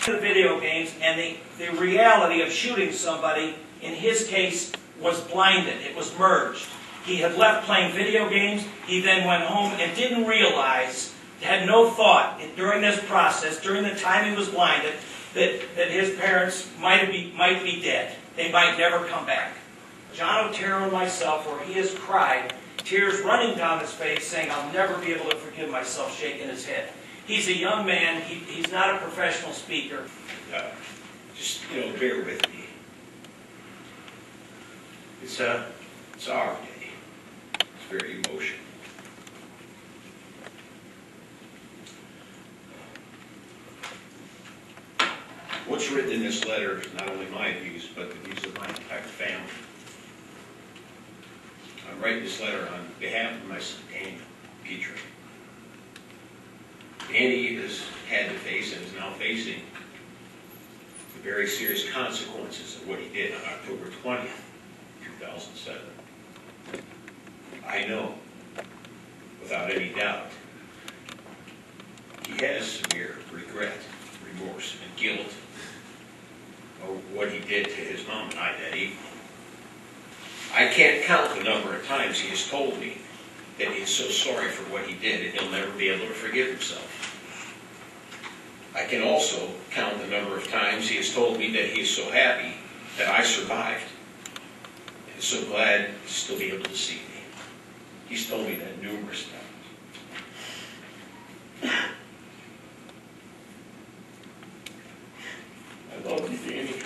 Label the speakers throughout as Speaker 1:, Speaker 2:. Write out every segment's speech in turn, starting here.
Speaker 1: The video games and the reality of shooting somebody, in his case, was blinded. It was merged. He had left playing video games. He then went home and didn't realize, had no thought during this process, during the time he was blinded, that his parents might be dead. They might never come back. John Otero and myself, where he has cried, tears running down his face, saying, "I'll never be able to forgive myself," shaking his head. He's a young man. He's not a professional speaker.
Speaker 2: Just, bear with me. It's our day. It's very emotional. What's written in this letter is not only my views, but the views of my entire family. I'm writing this letter on behalf of my son, Petric. Danny has had to face and is now facing the very serious consequences of what he did on October 20th, 2007. I know, without any doubt, he has severe regret, remorse, and guilt over what he did to his mom and I that evening. I can't count the number of times he has told me that he is so sorry for what he did and he'll never be able to forgive himself. I can also count the number of times he has told me that he is so happy that I survived and so glad to still be able to see me. He's told me that numerous times. I love you, Danny.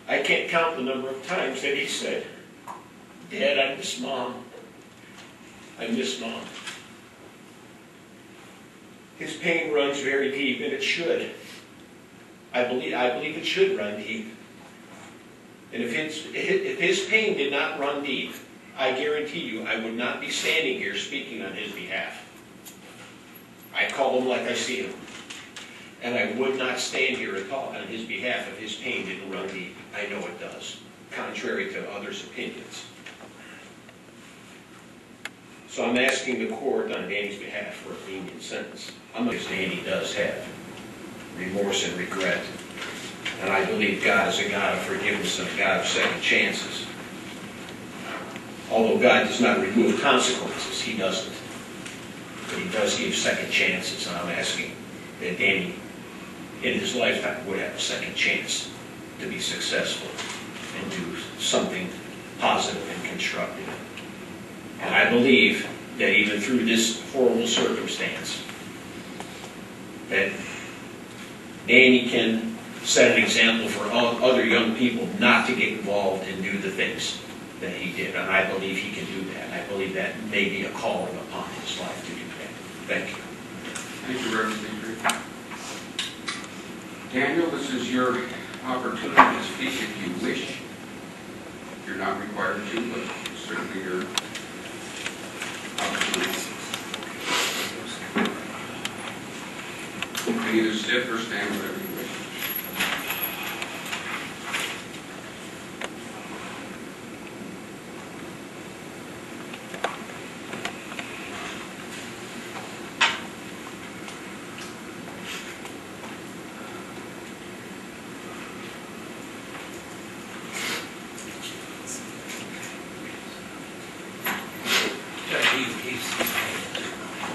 Speaker 2: I can't count the number of times that he said, "Dad, I miss Mom. I miss Mom." His pain runs very deep, and it should. I believe it should run deep. And if his pain did not run deep, I guarantee you I would not be standing here speaking on his behalf. I call him like I see him. And I would not stand here and talk on his behalf if his pain didn't run deep. I know it does, contrary to others' opinions. So I'm asking the court on Danny's behalf for a lenient sentence. Because Danny does have remorse and regret. And I believe God is a God of forgiveness and a God of second chances. Although God does not remove consequences, He doesn't. But He does give second chances, and I'm asking that Danny, in his lifetime, would have a second chance to be successful and do something positive and constructive. And I believe that even through this horrible circumstance, that Danny can set an example for other young people not to get involved and do the things that he did. And I believe he can do that. I believe that may be a calling upon his life to do that. Thank you.
Speaker 3: Thank you, Reverend Petric. Daniel, this is your opportunity to speak if you wish. You're not required to, but certainly your opportunity. You can either sit or stand, whatever you wish.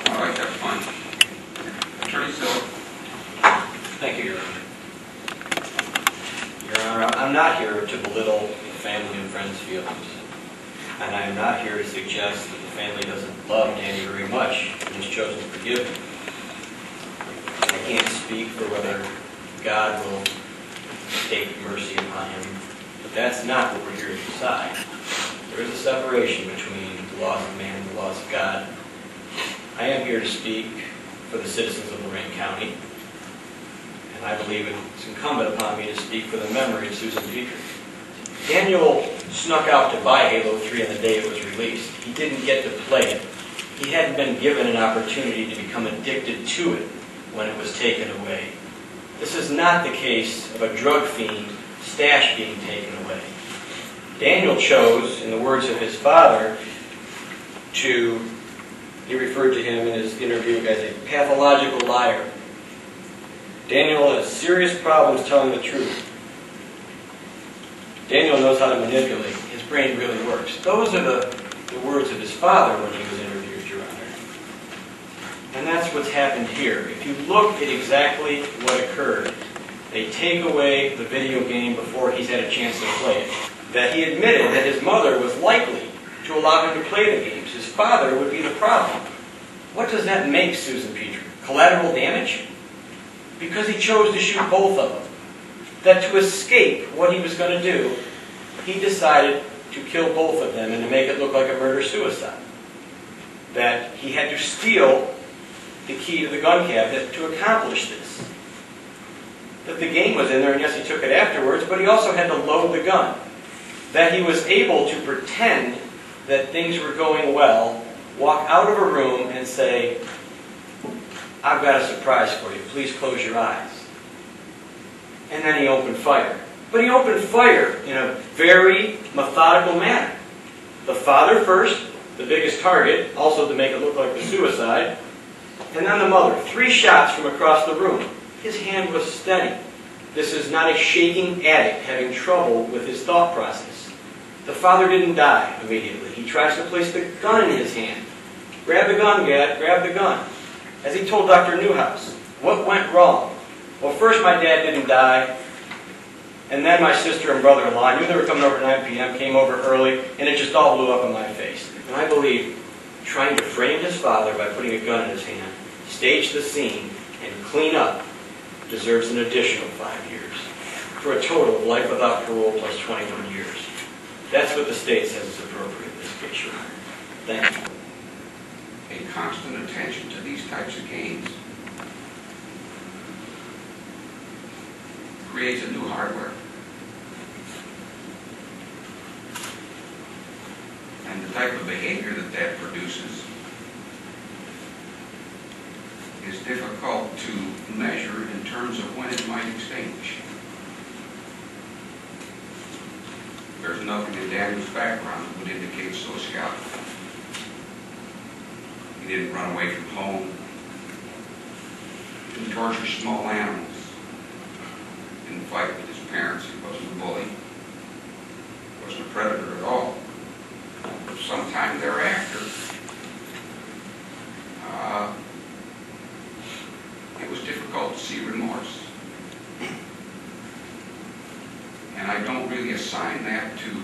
Speaker 3: All right, that's fine. Attorney Silver.
Speaker 4: Thank you, Your Honor. Your Honor, I'm not here to belittle the family and friends' feelings. And I am not here to suggest that the family doesn't love Danny very much and has chosen to forgive him. I can't speak for whether God will take mercy upon him, but that's not what we're here to decide. There is a separation between the laws of man and the laws of God. I am here to speak for the citizens of Lorraine County, and I believe it's incumbent upon me to speak for the memory of Susan Petric. Daniel snuck out to buy Halo 3 on the day it was released. He didn't get to play it. He hadn't been given an opportunity to become addicted to it when it was taken away. This is not the case of a drug fiend stash being taken away. Daniel chose, in the words of his father, he referred to him in his interview as a pathological liar Daniel has serious problems telling the truth. Daniel knows how to manipulate. His brain really works. Those are the words of his father when he was interviewed, Your Honor. And that's what's happened here. If you look at exactly what occurred, they take away the video game before he's had a chance to play it. That he admitted that his mother was likely to allow him to play the games. His father would be the problem. What does that make, Susan Petric? Collateral damage? Because he chose to shoot both of them. That to escape what he was going to do, he decided to kill both of them and to make it look like a murder-suicide. That he had to steal the key to the gun cabinet to accomplish this. That the game was in there, and yes, he took it afterwards, but he also had to load the gun. That he was able to pretend that things were going well, walk out of a room and say, "I've got a surprise for you, please close your eyes." And then he opened fire. But he opened fire in a very methodical manner. The father first, the biggest target, also to make it look like the suicide, and then the mother. 3 shots from across the room. His hand was steady. This is not a shaking addict having trouble with his thought process. The father didn't die immediately. He tries to place the gun in his hand. "Grab the gun, Dad, grab the gun." As he told Dr. Newhouse, what went wrong? Well, first my dad didn't die, and then my sister and brother-in-law, I knew they were coming over at 9 p.m., came over early, and it just all blew up in my face. And I believe trying to frame his father by putting a gun in his hand, stage the scene, and clean up deserves an additional 5 years, for a total of life without parole plus 21 years. That's what the state says is appropriate in this case, Your Honor. Thank you.
Speaker 3: A constant attention to these types of games creates a new hardware. And the type of behavior that that produces is difficult to measure in terms of when it might extinguish. There's nothing in Daniel's background that would indicate sociality. He didn't run away from home. Didn't torture small animals. Didn't fight with his parents. He wasn't a bully. Wasn't a predator at all. But sometime thereafter, it was difficult to see remorse. And I don't really assign that to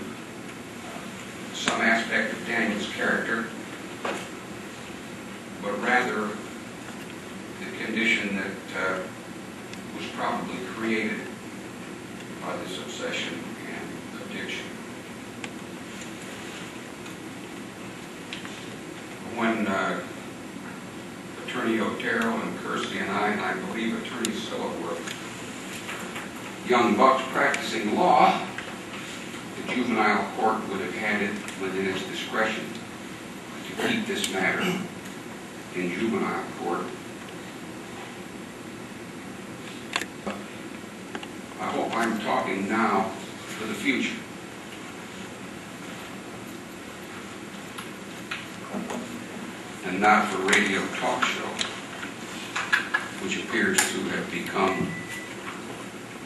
Speaker 3: some aspect of Daniel's character, but rather the condition that was probably created by this obsession and addiction. When Attorney Otero and Kersey and I believe Attorney Silla were young bucks practicing law, the juvenile court would have had it within its discretion to keep this matter in juvenile court. I hope I'm talking now for the future. And not for radio talk show, which appears to have become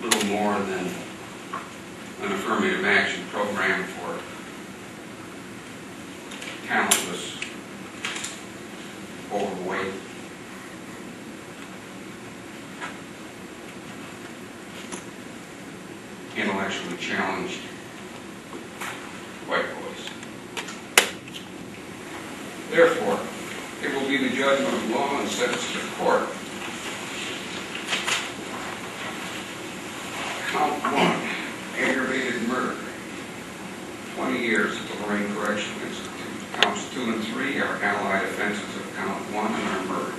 Speaker 3: little more than an affirmative action program for talentless, overweight, intellectually challenged white boys. Therefore, it will be the judgment of law and sentence of the court. Count 1, aggravated murder, 20 years at the Lorraine Correctional Institute. Counts 2 and 3 are allied offenses of count 1 and are murder.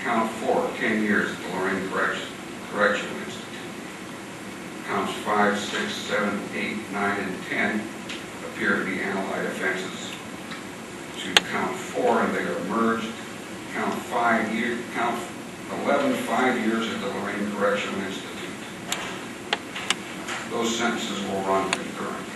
Speaker 3: Count 4, 10 years at the Lorraine Correctional Institute. Counts 5, 6, 7, 8, 9, and 10 appear to be allied offenses to count 4, and they are merged. Count 11, 5 years at the Lorraine Correctional Institute. Those sentences will run concurrent.